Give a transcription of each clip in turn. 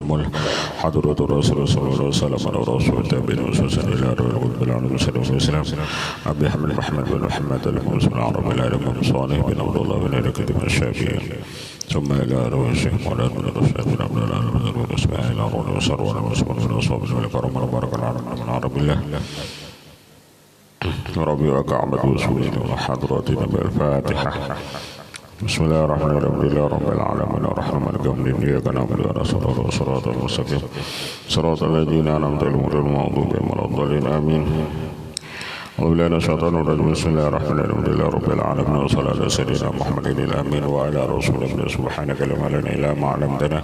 المحمول حضرة الرسول صلى الله عليه وسلم على رسول التابعين وسلسل إلى رب العالمين وسلم أبي حمد محمد بن محمد المرسل العربي العالم صالح بن عبد الله بن الكتب الشافعي ثم إلى روي الشيخ مولانا بن رشاد بن عبد الله بن إسماعيل هارون وسروان وعثمان بن أصحاب بن الكرم بارك العالمين من عرب الله ربي وكعبة وسولين وحضراتنا بالفاتحة. بسم الله الرحمن الرحيم لله رب العالمين الرحمن الرحيم إياك نعبد ونستعين صراط المستقيم صراط الذين أنعمت عليهم غير المغضوب عليهم ولا الضالين آمين. أعوذ بالله من الشيطان الرجيم بسم الله الرحمن الرحيم لله رب العالمين وصلى على سيدنا محمد الأمين وعلى رسول الله سبحانك لا علم لنا إلا ما علمتنا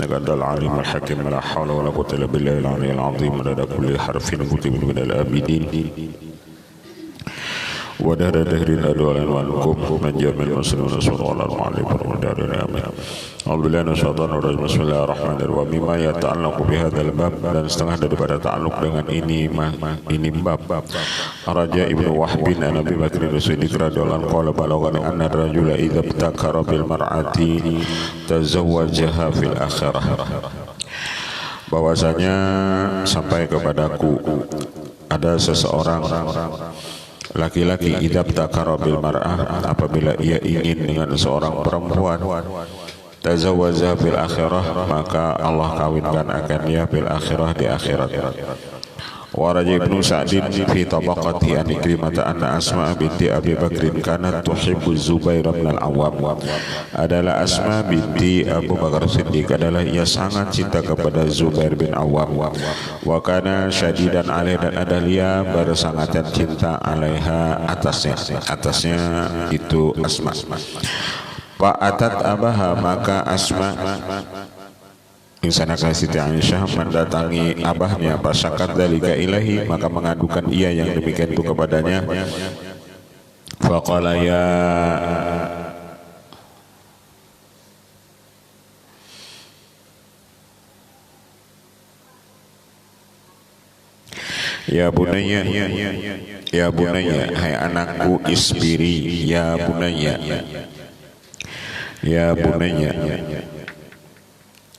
إنك أنت العليم الحكيم لا حول ولا قوة إلا بالله العلي العظيم مدد كل حرف كتب من الآبدين ودهر دهرين أدوالين وعنكم من جميع المسلمين صلى الله عليه وسلم آمين. أعوذ بالله من الشيطان الرجيم بسم الله الرحمن الرحيم ومما يتعلق بهذا الباب dan setengah daripada ta'alluq dengan ini bab Raja Ibnu Wahbin an Abi Bakr as-Siddiq radhiyallahu anhu qala balagani anna ar-rajula idza ibtakara bil mar'ati tazawwajaha fil akhirah, bahwasanya sampai kepadaku ada seseorang laki-laki idza ibtakara bil mar'ah, apabila ia ingin dengan seorang perempuan tazawwaja fil akhirah, maka Allah kawinkan akan dia fil akhirah, di akhirat. Wa Raja Ibnu Sa'din fi tabaqati an Ikrimah anna Asma binti Abi Bakrin kanat tuhibbu Zubair bin al-Awwam, adalah Asma binti Abu Bakar Siddiq adalah ia sangat cinta kepada Zubair bin Awwam. Wa kana syadidan alaih, dan adalah ia bersangatan cinta alaiha, atasnya itu Asma. Fa'atat abaha, maka Asma Insanaka Siti Aisyah mendatangi abahnya, pasyakat dalika ilahi, maka mengadukan ia yang demikian itu kepadanya. Faqala ya bunayya, ya bunayya, hai anakku, isbiri, ya bunayya, ya bunayya,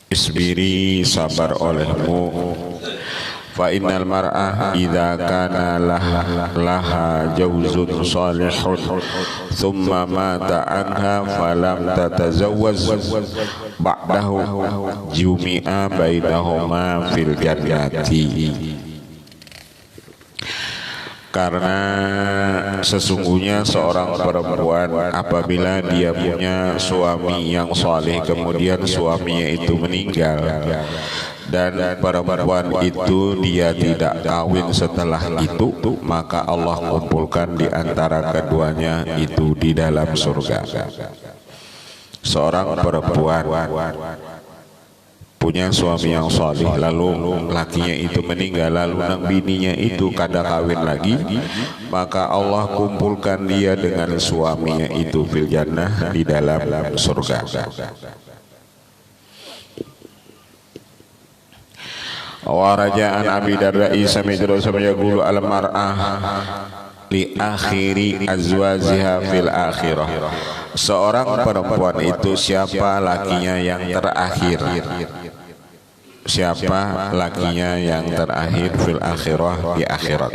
isbiri, sabar olehmu. Fa innal mar'ah idza kana laha jawzun salihun thumma mata anha falam tatazawwaz ba'dahu jumi'a bainahuma fil jannati. Karena sesungguhnya seorang perempuan apabila dia punya suami yang saleh, kemudian suaminya itu meninggal dan perempuan itu dia tidak kawin setelah itu, maka Allah kumpulkan di antara keduanya itu di dalam surga. Seorang perempuan punya suami yang saleh, lalu lakinya itu meninggal, lalu nang bininya itu kada kawin lagi, maka Allah kumpulkan dia dengan suaminya itu fil jannah, di dalam surga. Wa raja'an Abi Darda'i sami'tu yaqulu al mar'ah li akhiri azwajiha fil akhirah, seorang perempuan itu siapa lakinya yang terakhir, siapa lakinya yang terakhir fil akhirah, di akhirat.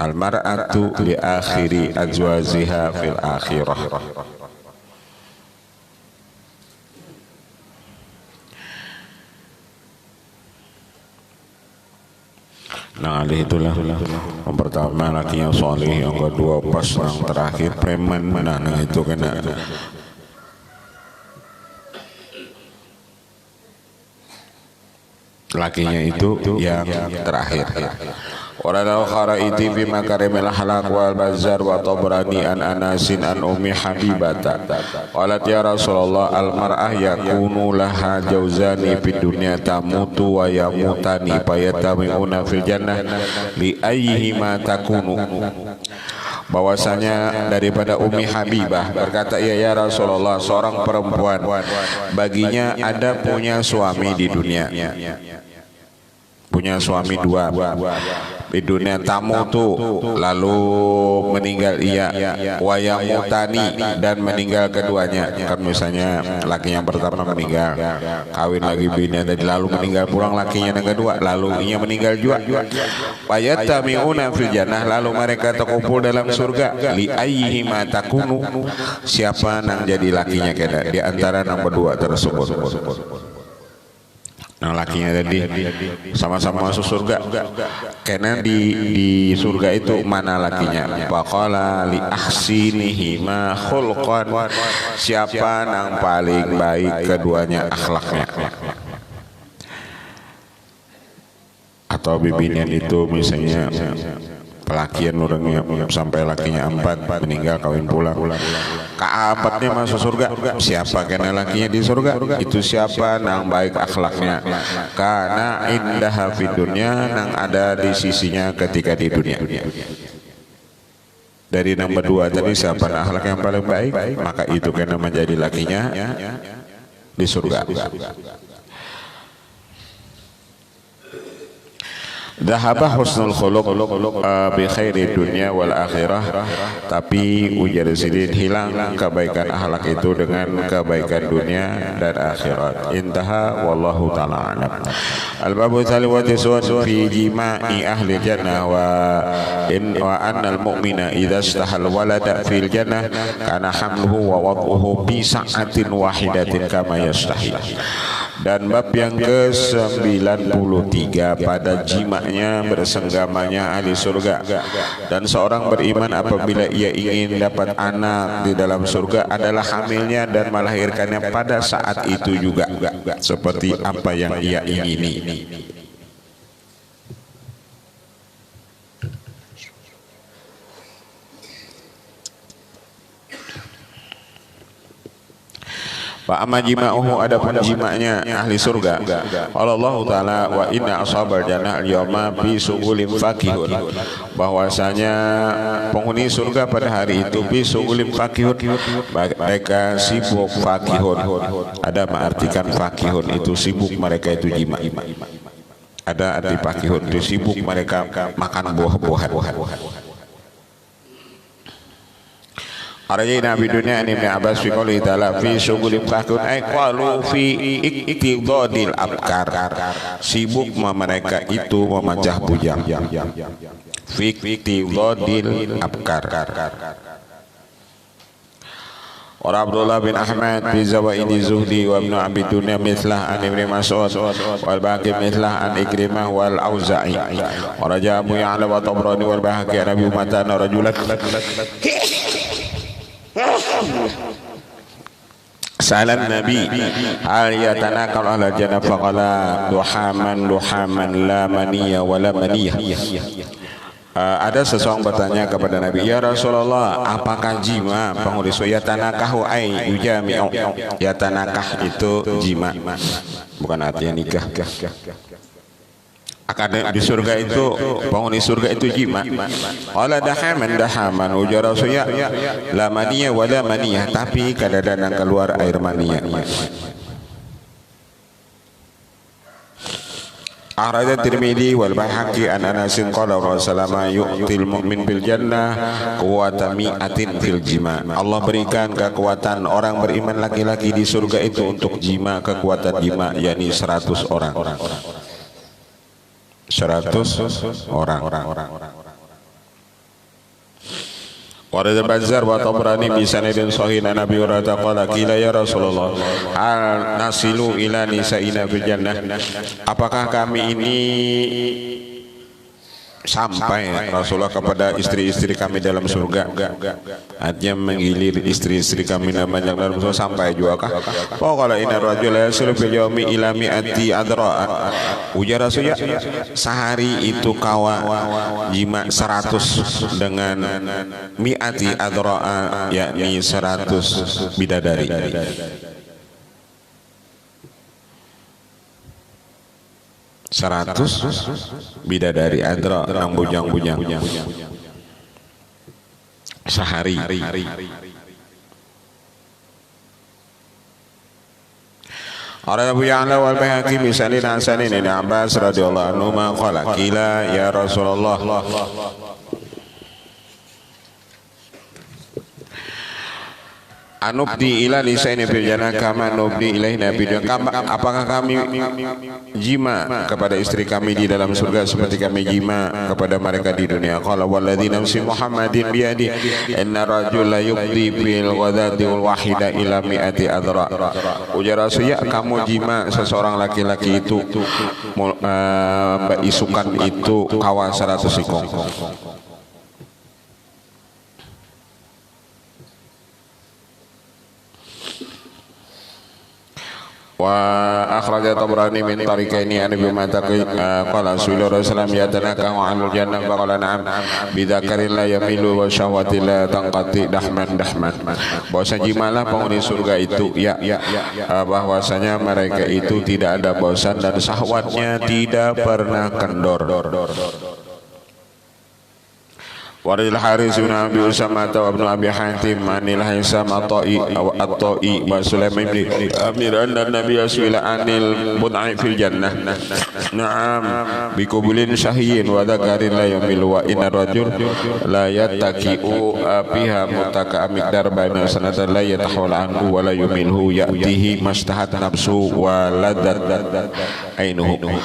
Al mar'atu li akhiri azwajiha fil akhirah. Nah, itulah yang pertama laki yang soleh, yang kedua pas yang terakhir preman. Nah itu kena lakinya itu yang terakhir. Walau kharaiti fi makarimil akhlaq wal bazar wa tabrani an Anasin an Ummi Habibata qalat ya Rasulullah al mar'ah yakunu laha jawzani fid dunya tamutu wa yamutani fayatamiuna fil jannah li ayyihima takunu, bahwasanya daripada Ummi Habibah berkata, ya Rasulullah, seorang perempuan baginya ada punya suami di dunia, punya suami dua, di dunia tamu tuh, lalu meninggal ia, wayamutani, dan meninggal keduanya. Kan misalnya laki yang pertama meninggal, kawin lagi bini tadi, lalu meninggal pulang lakinya yang kedua, lalu ia meninggal juga. Wayatamiuna fil jannah, lalu mereka terkumpul dalam surga. Li ayyihi ma takunu, siapa nang jadi lakinya kena di antara nang berdua tersebut. Nah lakinya tadi sama-sama masuk surga, karena di surga itu mana lakinya. Faqala li ahsinihi ma khulqan, siapa yang paling baik keduanya akhlaknya. Atau bibinya itu misalnya pelakian orangnya sampai lakinya 4 meninggal kawin pulang, keempatnya masuk surga. Siapa kena lakinya di surga? Itu siapa nang baik akhlaknya, karena indah fid dunya, nang ada di sisinya ketika di dunia. Dari nomor 2 tadi, siapa akhlak yang paling baik, maka itu kena menjadi lakinya di surga. Dhahabah husnul khuluq bi khairi dunya wal akhirah, tapi ujar sidin hilang kebaikan akhlak itu dengan kebaikan dunia dan akhirat. Intaha wallahu ta'ala a'lam. Al-babu thalithatu su'un fi jima'i ahli jannah wa annal mu'mina idza istahal walada fil jannah kana hamluhu wa wad'uhu bi sa'atin wahidatin kama yastahil. Dan bab yang ke-93 pada jimaknya bersenggamanya ahli surga. Dan seorang beriman apabila ia ingin dapat anak di dalam surga adalah hamilnya dan melahirkannya pada saat itu juga, seperti apa yang ia ingini. Wa amma jima'uhu, adapun jimaknya ahli surga. Allah Ta'ala wa inna ashabar jannah al-yawma bi su'ulim fakihun, bahwasanya penghuni surga pada hari itu bi su'ulim fakihun, mereka sibuk fakihun. Ada mengartikan fakihun itu sibuk, mereka itu jima. Ada arti fakihun itu sibuk, mereka makan buah-buahan. Arajina bi dunya Ibnu Abbas fi qouli ta'ala fi syughulin fakun ay qalu fi iktidadil abkar, sibuk mereka itu memecah bujang. Fi iktidadil abkar. Wa Abdullah bin Ahmad fi zawaidi zuhdi wa Ibnu Abi Dunya mithlah an Ibnu Mas'ud wal baqi mithlah an Ikrimah wal Auza'i wa raja Abu Ya'la wa Tabrani wal Bahaqi an Abi Umayyah rajulan Salam Nabi hal yatanakal ala jannah faqala duhaman la maniyah wala maniyah. Ada seseorang bertanya kepada Nabi, ya Rasulullah, apakah jima penghuni surga? Yatanakahu ay yujami'u, yatanakah itu jima, bukan artinya nikah. Akan di surga itu, penghuni surga itu jima. Qala dahaman ujar Rasulullah la maniyah wala maniyah, tapi kadang-kadang keluar air maniyah. Akhraja Tirmidzi wal Baihaqi an Anasin qala Rasulullah yu'til mu'min bil jannah quwwata mi'atin fil jima. Allah berikan kekuatan orang beriman laki-laki di surga itu untuk jima, kekuatan jima yakni 100 orang. 100 orang. Warada Bazzar wa Tabrani bi sanadin sahih an Nabi Hurairah qala qila ya Rasulullah hal nasilu ila nisa'ina fil jannah, apakah kami ini sampai Rasulullah kepada istri-istri kami dalam surga? Artinya menggilir istri-istri kami namanya dalam surga, sampai juga kah? Oh kalau ini rajul yasilu fil yawmi ila mi'ati adra'an, ujar Rasulullah sehari itu kawa jima 100 dengan mi'ati adra'an, yakni 100 bidadari. 100 bidadari adra yang bujang-bujang sehari. Qala Abu Ya'la wal Baihaqi bi sanadin hasanin Ibnu Abbas radhiyallahu anhu ma qala qila ya Rasulullah anubdi ila lisaini fil jannah kama nubdi ilaina fid dunya. Apakah kami jima kepada istri kami di dalam surga seperti kami jima kepada mereka di dunia? Qala walladzi nafsi Muhammadin biyadi inna rajula yubdi bil ghadati wal wahida ila mi'ati adra. Ujar Rasul, ya kamu jima seseorang laki-laki itu isukan itu kawan 100 ikong. Wa akhraja Tabrani min tariqaini an Abi Mataqi qala sallallahu alaihi wasallam yatanakahu 'anil jannah fa qala na'am bidzakarin la yamilu wa syahwati la tanqati dahman. Bahwasanya jimalah penghuni surga itu bahwasanya mereka itu tidak ada bosan dan syahwatnya tidak pernah kendor. Waridil Haris bin Abi Usama wa Ibnu Abi Hatim manil Haisam at-Ta'i wa Sulaiman bin Amir anna Nabi aswila anil bud'i fil jannah na'am bikubulin syahyin wa dzakarin la yamilu wa inna rajul la yattaqi'u fiha mutaka amidar baina sanatan la yatahawal anhu wa la yumilhu ya'tihi mastahat nafsu wa ladat ainuhu.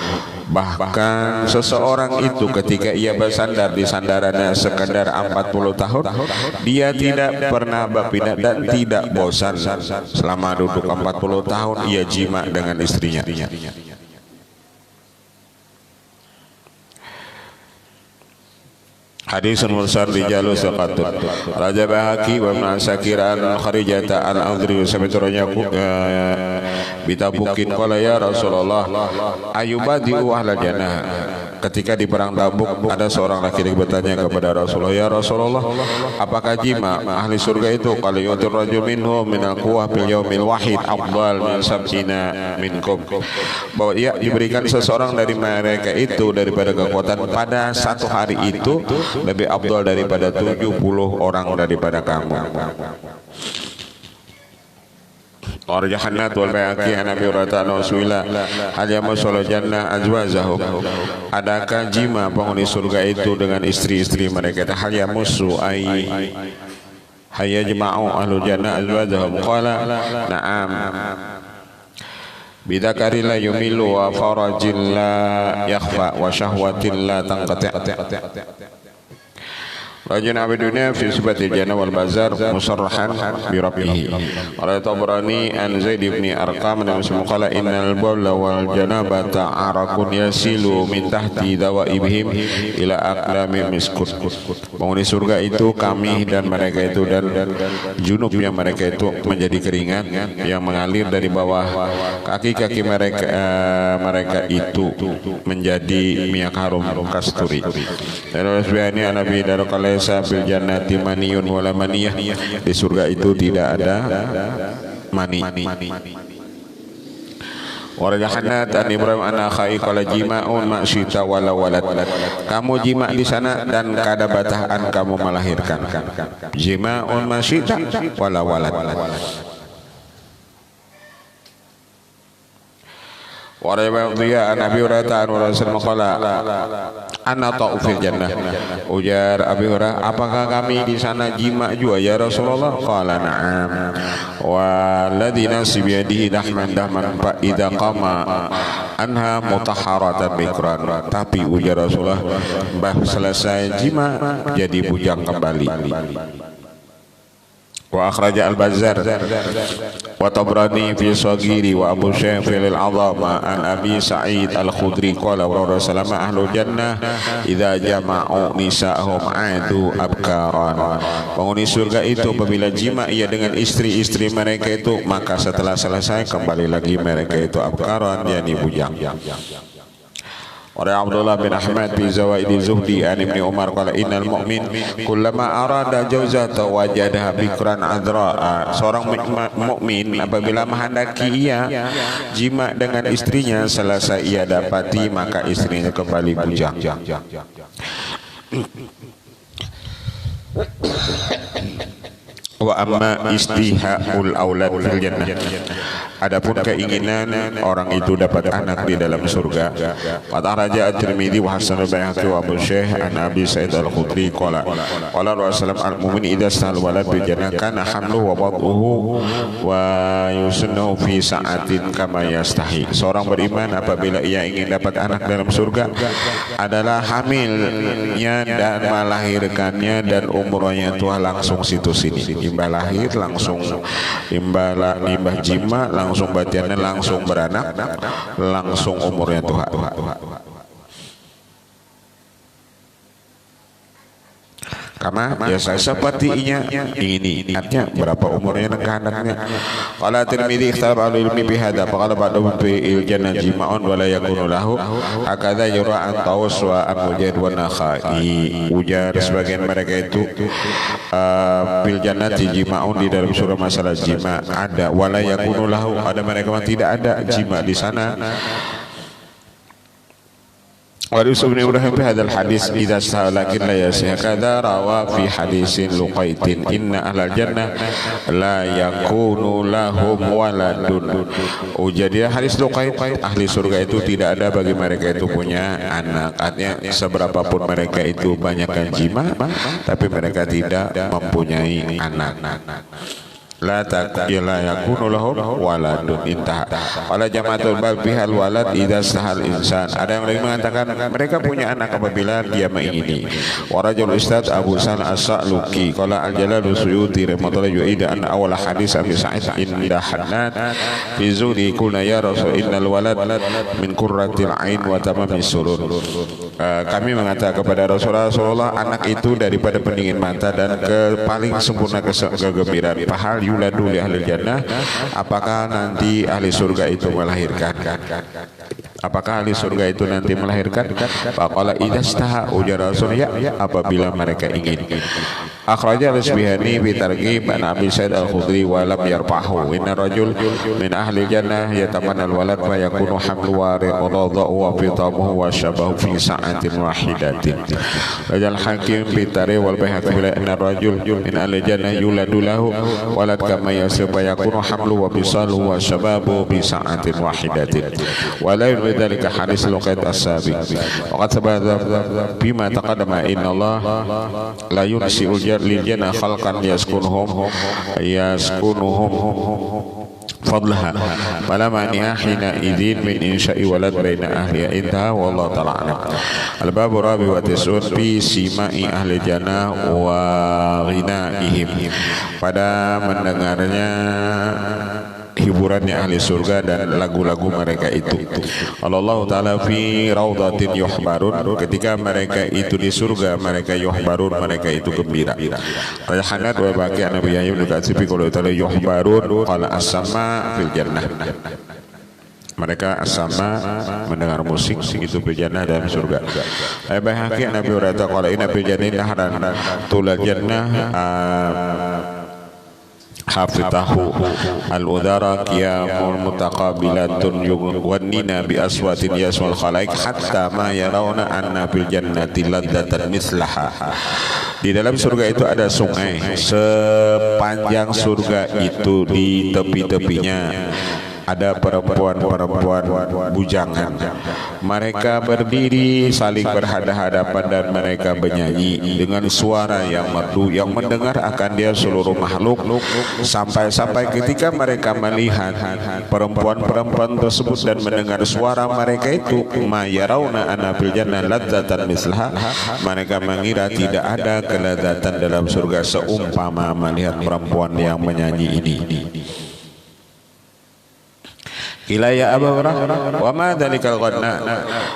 Bahkan seseorang itu ketika ia bersandar di sandarannya sekadar 40 tahun, dia tidak pernah berpindah dan tidak bosan selama duduk 40 tahun ia jima dengan istrinya. Hadis mursal rijalu saqatun. Raja Bahaki wa Ibnu Asakir an Kharijata al-Audri sabiturnya bitabukin qala ya Rasulullah ayubadiu ahlal jannah. Ketika di perang Tabuk ada seorang laki-laki bertanya kepada Rasulullah, ya Rasulullah, apakah jima ahli surga itu? Qala yutur rajul minhum min al-quwwah bil yaumil wahid afdal min sab'ina minkum. Bahwa ia diberikan seseorang dari mereka itu daripada kekuatan pada satu hari itu lebih afdal daripada 70 orang daripada kamu. Warja Hannat wal Bayhaqi an Abi Hurairah Rasulullah hal yamassul jannah azwajahum. Adakah jima penghuni surga itu dengan istri-istri mereka? Hal yamassu ay hayajma'u ahlul jannah azwajahum. Qala na'am bidzakari la yumilu wa farajil la yakhfa wa syahwatil la tanqati'. Rajin Abi Dunya fi sifatil jannah wal bazar musarrahan bi rabbih. Qala Tabrani an Zaid bin Arqam dan qala innal bawla wal janabata arakun yasilu min tahti dawaibihim ila aqlami miskut. Penghuni surga itu kami dan mereka itu dan junubnya mereka itu menjadi keringat yang mengalir dari bawah kaki-kaki mereka itu menjadi minyak harum kasturi. Dan Rasulullah Nabi darqala bil jannati maniyun wala maniyah. Di surga itu tidak ada mani. Warga Hanat an Ibrahim anakhai qala jima'un ma'syita wala walad. Kamu jima di sana dan kada batahan kamu melahirkan. Jima'un ma'syita wala walad. Warayya an Abi Hurairah an Rasulullah qala ana ta'u fil jannah. Ujar Abi Hurairah, apakah kami di sana jima juga ya Rasulullah? Qala na'am. Walladzi nafsi bi yadihi dahman fa idza qama anha mutahharatan bikran. Tapi ujar Rasulullah, bah selesai jima jadi bujang kembali. Wa akhraja al-Bazzar wa Tabrani fi Saghiri wa Abu Syekh fil Azama an Abi Sa'id al-Khudri qala Rasulullah ahlul jannah idza jama'u nisa'ahum adu abkaran. Penghuni surga itu apabila jima ia dengan istri-istri mereka itu maka setelah selesai kembali lagi mereka itu abkaran yakni bujang. Oleh Abdullah bin Ahmad fi Zawaidi Zuhdi an Ibni Umar qala innal mu'min kullama arada jawzata wajadaha bikran adra. Seorang mukmin apabila menghendaki ia jima dengan istrinya selesai ia dapati maka istrinya kembali bujang. Wa amma istihaul aulad fil jannah. Adapun keinginan orang itu dapat anak di dalam surga. Qad raja at-Tirmidzi wa hasan al-Baihaqi wa Abu Syekh an Abi Sa'id al-Khudri qala Rasulullah al-mu'min idza sahal walad bil jannah kana hamluhu wa wad'uhu wa yusunnu fi sa'atin kama yastahi. Seorang beriman apabila ia ingin dapat anak dalam surga adalah hamilnya dan melahirkannya dan umurnya itu langsung situ sini. Imbah lahir langsung imbah jima langsung batiannya langsung beranak langsung umurnya Tuhan. Karena biasa sepertinya ini ingatnya berapa umurnya anaknya. Qala Tirmidzi ikhtalaf al-ilmi bi hadza faqala ba'dhum fi al-jannah jima'un wa la yakunu lahu hakadha yura an taus wa an-mujaid wa nakhai. Ujar sebagian mereka itu bil jannati jima'un di dalam surah masalah jima ada wa la yakunu lahu, ada mereka yang tidak ada jima di sana. Yusuf bin Ibrahim fi hadzal hadis idza sa'alakin la yasih kadza rawa fi hadisin luqaitin inna ahlal jannah la yakunu lahum waladun. Jadi hadis luqait ahli surga itu tidak ada bagi mereka itu punya anak. Artinya seberapapun mereka itu banyakkan jima tapi mereka tidak mempunyai anak. La yakunu lahum waladun intaha. Qala jama'atul bal bihal walad idza sahal insan. Ada yang lagi mengatakan mereka punya anak apabila dia mengingini. Wa rajul ustaz Abu San As-Sa'luki qala al-Jalal Suyuti rahimahullah yu'ida an awal hadis Abi Sa'id inda Hanan fi zuri qulna ya Rasul innal walad min qurratil ain wa tamamis surur. Kami mengatakan kepada Rasulullah anak itu daripada pendingin mata dan paling sempurna kegembiraan. Pahal yuladu li ahli jannah, apakah nanti ahli surga itu melahirkan? Apakah ahli surga itu nanti melahirkan? Faqala idzastaha, ujar Rasul ya apabila mereka ingin. Akhraja al-Asbihani bi targhib an Abi Sa'id al-Khudri wa lam yarfahu. Inna rajul min ahli jannah yatamanna al-walad fa yakunu hamlu wa radha wa fitamuhu wa shabahu fi sa'atin wahidatin. Rajal Hakim bi targhib wal Baihaqi bila inna rajul min ahli jannah yuladu lahu walad kama yasir fa yakunu hamlu wa bisaluhu wa shababu bi sa'atin wahidatin. Wa la dzalika hadis luqait as-sabiq. Waqad sabata bima taqaddama inna Allah la yunsi'ul lil jannah khalqan yaskunuhum fadlaha fala mani'a hina idzin min insya'i walad baina ahliya intaha wallahu ta'ala a'lam. Al-babu rabi wa tis'un fi sima'i ahli jannah wa ghinaihim, pada mendengarnya hiburannya ahli surga dan lagu-lagu mereka itu. Allah Ta'ala fi raudatin yuhbarun, ketika mereka itu di surga mereka yuhbarun, mereka itu gembira. Rayahanat wa baqi Nabi Yahya bin Katsibi qala ta'ala yuhbarun qala as-sama fil jannah. Mereka as-sama mendengar musik itu fil jannah dalam surga. Baihaqi Nabi Hurairah qala inna fil jannati nahran tulal jannah hafitahu al-udara qiyamul mutaqabilatun yughannina bi aswatin yasmul khalaik hatta ma yarawna anna bil jannati ladzatan mislaha. Di dalam surga itu ada sungai, sepanjang surga itu di tepi-tepinya ada perempuan-perempuan bujangan. Mereka berdiri saling berhadapan dan mereka bernyanyi dengan suara yang merdu yang mendengar akan dia seluruh makhluk, sampai ketika mereka melihat perempuan-perempuan tersebut dan mendengar suara mereka itu ma yarawna anna fil jannah ladzatan mislaha, mereka mengira tidak ada kelezatan dalam surga seumpama melihat perempuan yang menyanyi ini. Qila ya Abu Hurairah wa ma dzalikal ghanna,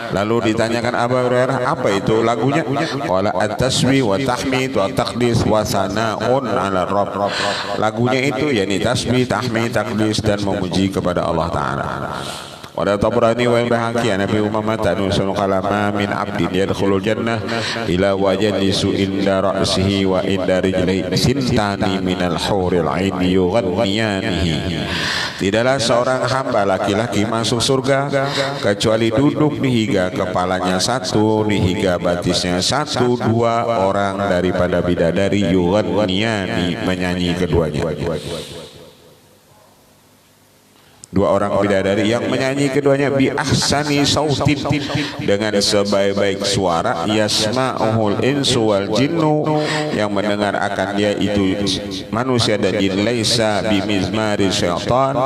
lalu ditanyakan Abu Hurairah apa itu lagunya? Qala at-tasbih wa tahmid wa taqdis wa sana'un 'ala rabb. Lagunya itu yakni tasbih, tahmid, taqdis dan memuji kepada Allah Taala. Wa Tabrani wa Baihaqi Nabi Umamah tanusul qalama min 'abdin yadkhulul jannah ila wajlisu inda ra'sihi wa inda rijlihi sintani minal huril 'ain yughanniyanihi. Tidaklah seorang hamba laki-laki masuk surga kecuali duduk di higa kepalanya satu, di higa batisnya satu, dua orang daripada bidadari yughanniyani menyanyi keduanya. dua orang bidadari yang menyanyi keduanya bi ahsani sautin, dengan sebaik-baik suara, yasma'uhul insu wal jinnu, yang mendengar akan dia itu manusia dan jin, laisa bimizmari syaitan,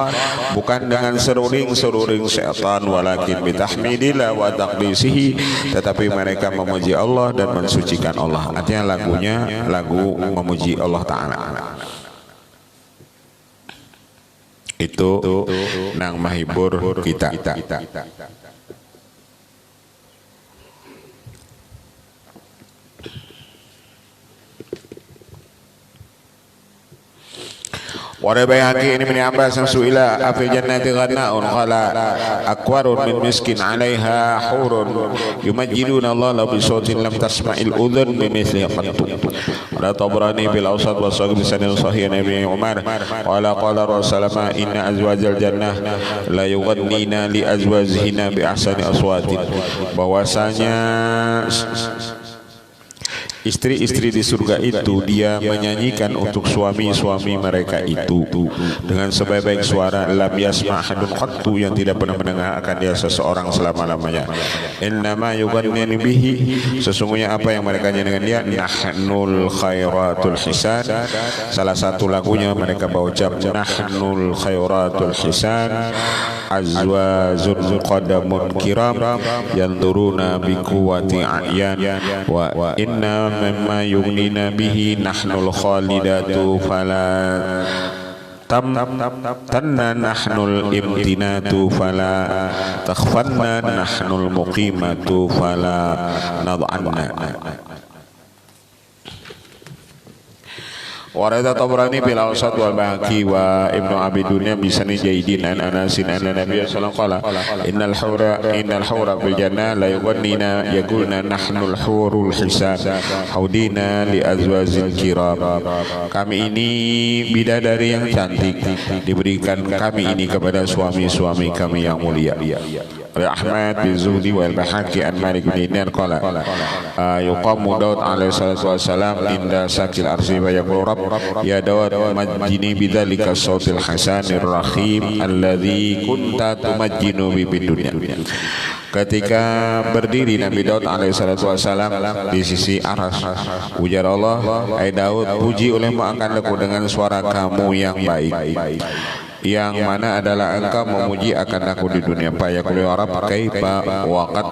bukan dengan seruling syaitan, walakin bitahmidillah wa taqdisihi, tetapi mereka memuji Allah dan mensucikan Allah. Artinya lagunya lagu memuji Allah Ta'ala. Itu nang mahibur kita. Wa bayhaqi ini min Abbas suila afil jannati ghanna'un qala akwarun min miskin 'alaiha hurun yumajjiduna Allah bi sautin lam tasma'il udhun bimithli qattu. Wa Tabrani bil awsat wa sahih bi sanad sahih Nabi Umar qala qala Rasulullah inna azwajal jannah la yughannina li azwajihina bi ahsani aswatin, bahwasanya istri-istri di surga itu dia menyanyikan untuk suami-suami mereka itu dengan sebaik-baik suara, lam yasma' ahadun qattu, yang tidak pernah mendengar akan dia seseorang selama-lamanya. Innama yughannina bihi, sesungguhnya apa yang mereka nyanyikan dia, nahnul khairatul hisan. Salah satu lagunya mereka berucap nahnul khairatul hisan azwajun qadamun kiram yanzuruna bi quwwati a'yan wa inna mimma yughnina bihi nahnul khalidatu fala tanna nahnul imtinatu fala takhfanna nahnul muqimatu fala nad'anna. Warada Tabrani bil Awsat wal Bahaqi wa Ibnu Abi Dunya bi sanad Jaidin an Anasin anna Nabiy sallallahu alaihi wasallam innal hawra fil jannah la yughannina yaqulna nahnul hurul hisan haudina li azwajil kiram. Kami ini bidadari yang cantik, diberikan kami ini kepada suami-suami kami yang mulia. Ahmad bin Zuhdi wal Bahaqi an Malik bin Dinar qala yuqamu Daud alaihi salatu wassalam inda sakil arsi wa yaqulu ya Daud majjini bidzalika sautil hasanir rahim alladzi kunta tumajjinu bi dunya. Ketika berdiri Nabi Daud alaihi salatu wassalam di sisi aras, ujar Allah, hai Daud, puji olehmu akan aku dengan suara kamu yang baik, yang mana adalah engkau memuji akan aku di dunia. Fa yaqulu ya Rabb kaifa waqad